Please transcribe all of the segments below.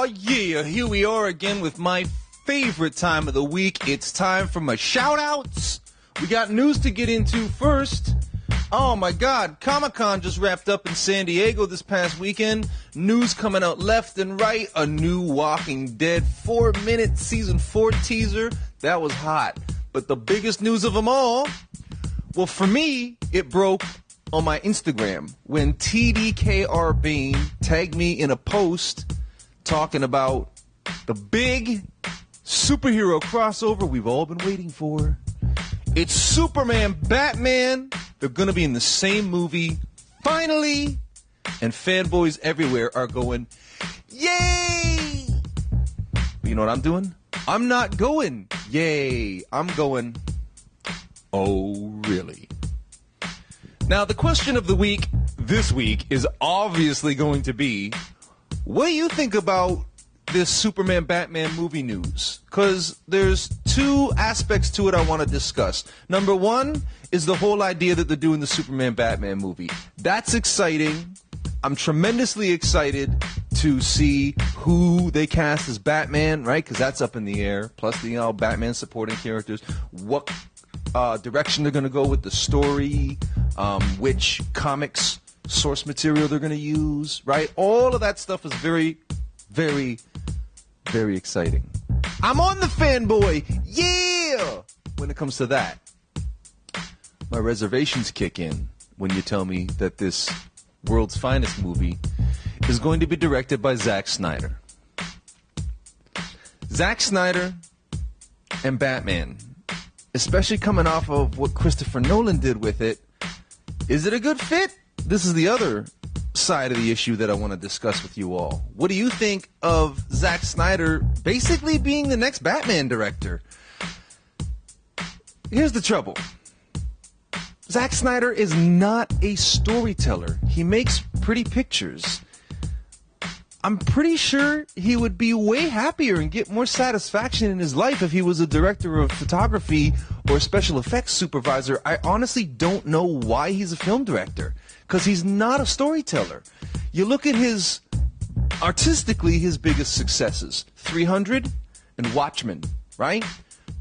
Oh yeah, here we are again with my favorite time of the week. It's time for my shout-outs. We got news to get into first. Oh my God, Comic-Con just wrapped up in San Diego this past weekend. News coming out left and right. A new Walking Dead 4-minute season 4 teaser. That was hot. But the biggest news of them all, well, for me, it broke on my Instagram when TDKR Bean tagged me in a post talking about the big superhero crossover we've all been waiting for. It's Superman, Batman. They're going to be in the same movie, finally. And fanboys everywhere are going, yay! But you know what I'm doing? I'm not going, yay. I'm going, oh, really? Now, the question of the week this week is obviously going to be, what do you think about this Superman-Batman movie news? Because there's two aspects to it I want to discuss. Number one is the whole idea that they're doing the Superman-Batman movie. That's exciting. I'm tremendously excited to see who they cast as Batman, right? Because that's up in the air. Plus the Batman supporting characters. What direction they're going to go with the story, which comics source material they're going to use, right? All of that stuff is very, very, very exciting. I'm on the fanboy, yeah! When it comes to that, my reservations kick in when you tell me that this world's finest movie is going to be directed by Zack Snyder. Zack Snyder and Batman, especially coming off of what Christopher Nolan did with it, is it a good fit? This is the other side of the issue that I want to discuss with you all. What do you think of Zack Snyder basically being the next Batman director? Here's the trouble. Zack Snyder is not a storyteller. He makes pretty pictures. I'm pretty sure he would be way happier and get more satisfaction in his life if he was a director of photography or a special effects supervisor. I honestly don't know why he's a film director, because he's not a storyteller. You look at his, artistically, his biggest successes, 300 and Watchmen, right?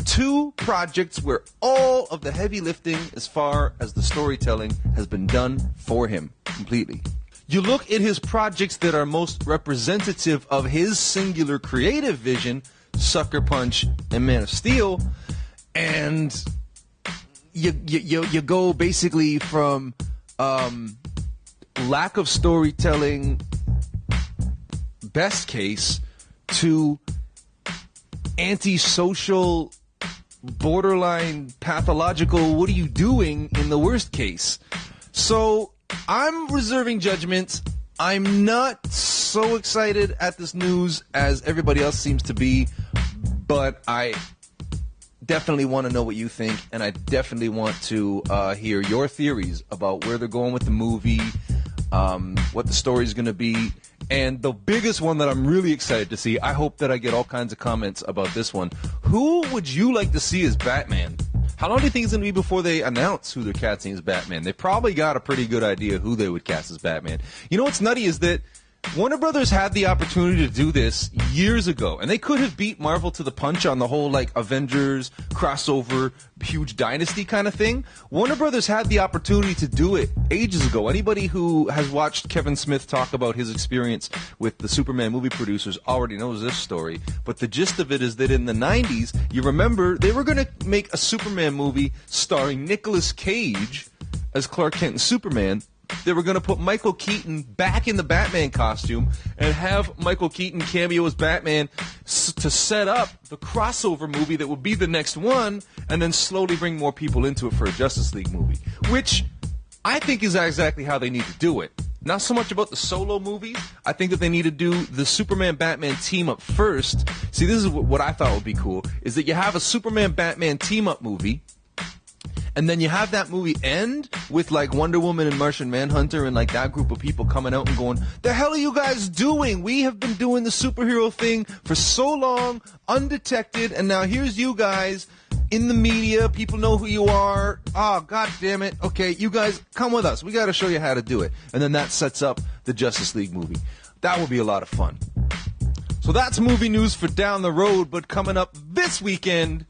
Two projects where all of the heavy lifting as far as the storytelling has been done for him completely. You look at his projects that are most representative of his singular creative vision, Sucker Punch and Man of Steel, and you go basically from lack of storytelling, best case, to antisocial, borderline pathological, what are you doing in the worst case? So I'm reserving judgment. I'm not so excited at this news as everybody else seems to be, but I definitely want to know what you think, and I definitely want to hear your theories about where they're going with the movie, what the story's going to be, and the biggest one that I'm really excited to see, I hope that I get all kinds of comments about this one. Who would you like to see as Batman? How long do you think it's going to be before they announce who they're casting as Batman? They probably got a pretty good idea who they would cast as Batman. You know what's nutty is that Warner Brothers had the opportunity to do this years ago, and they could have beat Marvel to the punch on the whole, like, Avengers crossover, huge dynasty kind of thing. Warner Brothers had the opportunity to do it ages ago. Anybody who has watched Kevin Smith talk about his experience with the Superman movie producers already knows this story. But the gist of it is that in the 90s, you remember, they were going to make a Superman movie starring Nicolas Cage as Clark Kent and Superman. They were going to put Michael Keaton back in the Batman costume and have Michael Keaton cameo as Batman to set up the crossover movie that would be the next one, and then slowly bring more people into it for a Justice League movie, which I think is exactly how they need to do it. Not so much about the solo movies. I think that they need to do the Superman-Batman team-up first. See, this is what I thought would be cool, is that you have a Superman-Batman team-up movie, and then you have that movie end with, like, Wonder Woman and Martian Manhunter and, like, that group of people coming out and going, the hell are you guys doing? We have been doing the superhero thing for so long, undetected, and now here's you guys in the media. People know who you are. Oh, God damn it. Okay, you guys, come with us. We got to show you how to do it. And then that sets up the Justice League movie. That would be a lot of fun. So that's movie news for down the road, but coming up this weekend,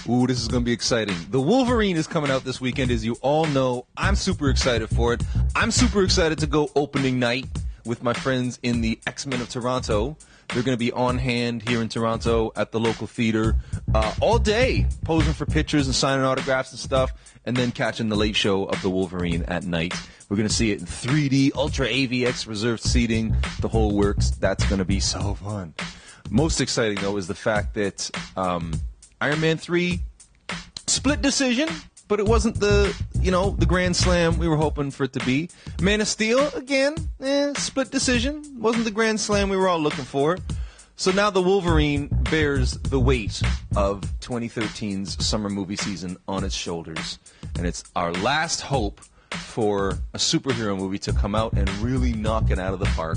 ooh, this is going to be exciting. The Wolverine is coming out this weekend, as you all know. I'm super excited for it. I'm super excited to go opening night with my friends in the X-Men of Toronto. They're going to be on hand here in Toronto at the local theater all day, posing for pictures and signing autographs and stuff, and then catching the late show of the Wolverine at night. We're going to see it in 3D, Ultra AVX, reserved seating, the whole works. That's going to be so fun. Most exciting, though, is the fact that Iron Man 3, split decision, but it wasn't the grand slam we were hoping for it to be. Man of Steel, again, split decision. Wasn't the grand slam we were all looking for. So now the Wolverine bears the weight of 2013's summer movie season on its shoulders. And it's our last hope for a superhero movie to come out and really knock it out of the park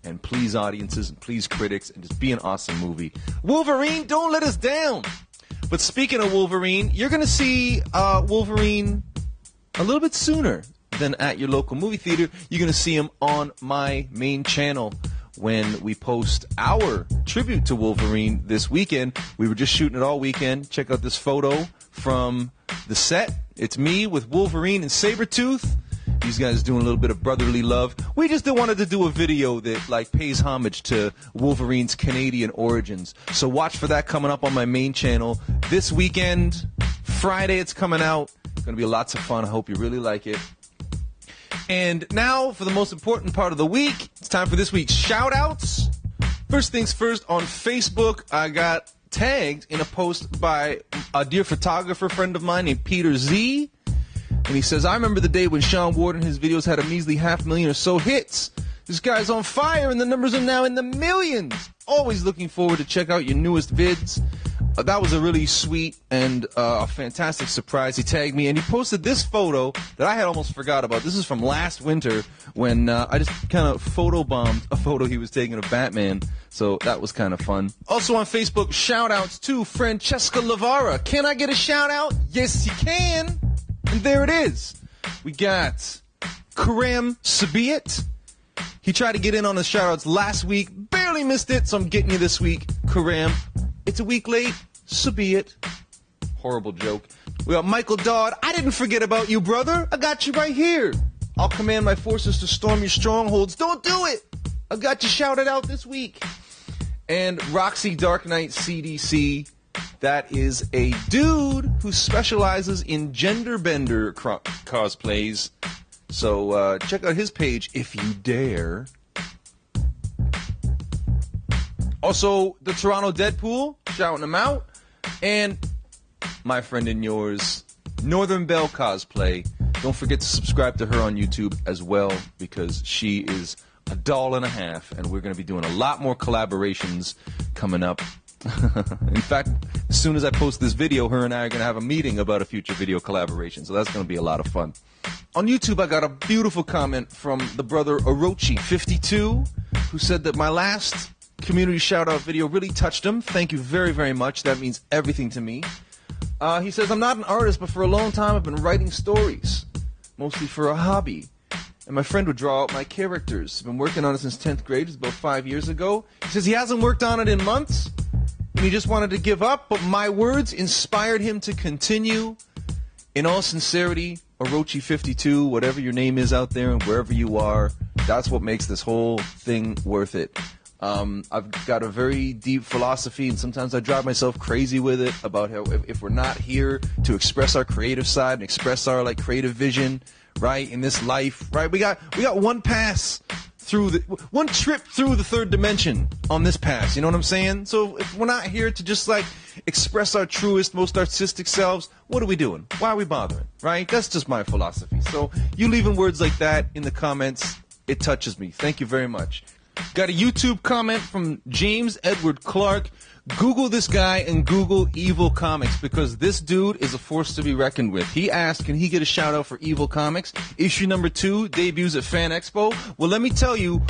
and please audiences and please critics and just be an awesome movie. Wolverine, don't let us down! But speaking of Wolverine, you're going to see Wolverine a little bit sooner than at your local movie theater. You're going to see him on my main channel when we post our tribute to Wolverine this weekend. We were just shooting it all weekend. Check out this photo from the set. It's me with Wolverine and Sabretooth. These guys doing a little bit of brotherly love. We just wanted to do a video that pays homage to Wolverine's Canadian origins. So watch for that coming up on my main channel this weekend. Friday it's coming out. It's going to be lots of fun. I hope you really like it. And now for the most important part of the week. It's time for this week's shout-outs. First things first, on Facebook, I got tagged in a post by a dear photographer friend of mine named Peter Z. And he says, I remember the day when Sean Ward and his videos had a measly 500,000 or so hits. This guy's on fire and the numbers are now in the millions. Always looking forward to check out your newest vids. That was a really sweet and a fantastic surprise. He tagged me and he posted this photo that I had almost forgot about. This is from last winter when I just kind of photobombed a photo he was taking of Batman. So that was kind of fun. Also on Facebook, shout-outs to Francesca Lavara. Can I get a shout-out? Yes, you can. And there it is. We got Karam Sabiat. He tried to get in on the shout-outs last week. Barely missed it, so I'm getting you this week. Karam. It's a week late. Sabiat. Horrible joke. We got Michael Dodd. I didn't forget about you, brother. I got you right here. I'll command my forces to storm your strongholds. Don't do it. I got you shouted out this week. And Roxy Dark Knight CDC. That is a dude who specializes in gender bender cosplays. So check out his page if you dare. Also, the Toronto Deadpool, shouting him out. And my friend and yours, Northern Belle Cosplay. Don't forget to subscribe to her on YouTube as well, because she is a doll and a half, and we're going to be doing a lot more collaborations coming up. In fact, as soon as I post this video, her and I are going to have a meeting about a future video collaboration, so that's going to be a lot of fun. On YouTube, I got a beautiful comment from the brother Orochi52, who said that my last community shout-out video really touched him. Thank you very, very much. That means everything to me. He says, I'm not an artist, but for a long time I've been writing stories, mostly for a hobby. And my friend would draw out my characters. I've been working on it since 10th grade. It's about 5 years ago. He says he hasn't worked on it in months, and he just wanted to give up, but my words inspired him to continue. In all sincerity, Orochi52, whatever your name is out there and wherever you are, that's what makes this whole thing worth it. I've got a very deep philosophy, and sometimes I drive myself crazy with it about how if we're not here to express our creative side and express our creative vision, right, in this life, right, we got one pass through one trip through the third dimension on this pass. You know what I'm saying? So if we're not here to just express our truest, most artistic selves, what are we doing? Why are we bothering? Right? That's just my philosophy. So you leaving words like that in the comments, it touches me. Thank you very much. Got a YouTube comment from James Edward Clark. Google this guy and Google Evil Comics, because this dude is a force to be reckoned with. He asked, can he get a shout out for Evil Comics? Issue number 2 debuts at Fan Expo. Well, let me tell you,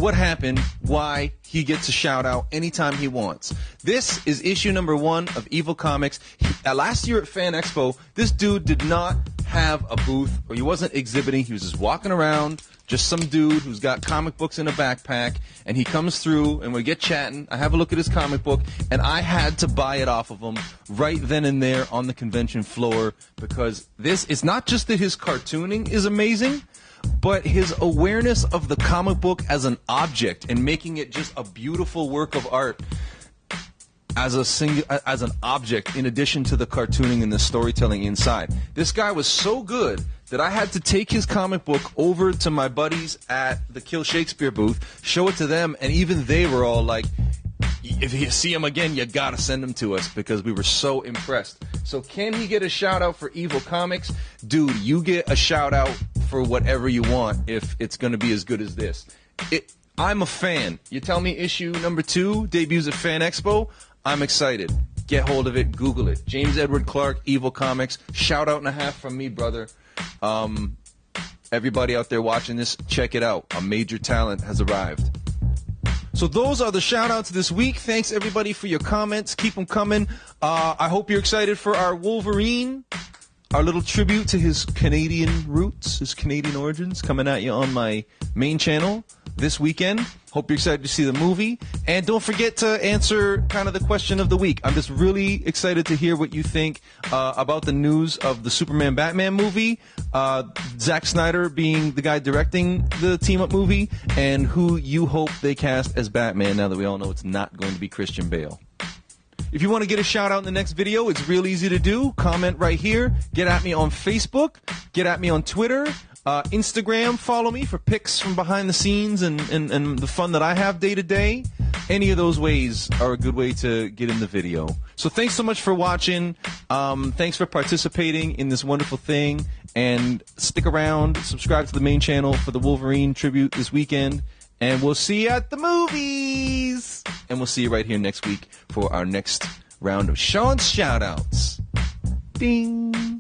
what happened, why he gets a shout out anytime he wants. This is issue number 1 of Evil Comics. Last year at Fan Expo, this dude did not have a booth, or he wasn't exhibiting. He was just walking around, just some dude who's got comic books in a backpack, and he comes through, and we get chatting. I have a look at his comic book, and I had to buy it off of him right then and there on the convention floor, because it's not just that his cartooning is amazing, but his awareness of the comic book as an object and making it just a beautiful work of art as an object, in addition to the cartooning and the storytelling inside. This guy was so good that I had to take his comic book over to my buddies at the Kill Shakespeare booth, show it to them, and even they were all like, if you see him again, you gotta send him to us, because we were so impressed. So can he get a shout out for Evil Comics? Dude, you get a shout out for whatever you want if it's gonna be as good as this. I'm a fan. You tell me issue number 2 debuts at Fan Expo, I'm excited. Get hold of it. Google it. James Edward Clark, Evil Comics. Shout out and a half from me, brother. Everybody out there watching this, check it out. A major talent has arrived. So those are the shout-outs this week. Thanks, everybody, for your comments. Keep them coming. I hope you're excited for our Wolverine, our little tribute to his Canadian roots, his Canadian origins, coming at you on my main channel this weekend. Hope you're excited to see the movie. And don't forget to answer kind of the question of the week. I'm just really excited to hear what you think about the news of the Superman-Batman movie, Zack Snyder being the guy directing the team-up movie, and who you hope they cast as Batman, now that we all know it's not going to be Christian Bale. If you want to get a shout out in the next video, it's real easy to do. Comment right here. Get at me on Facebook. Get at me on Twitter. Instagram, follow me for pics from behind the scenes and the fun that I have day to day. Any of those ways are a good way to get in the video. So thanks so much for watching. Thanks for participating in this wonderful thing. And stick around, subscribe to the main channel for the Wolverine tribute this weekend. And we'll see you at the movies. And we'll see you right here next week for our next round of Sean's shout-outs. Ding.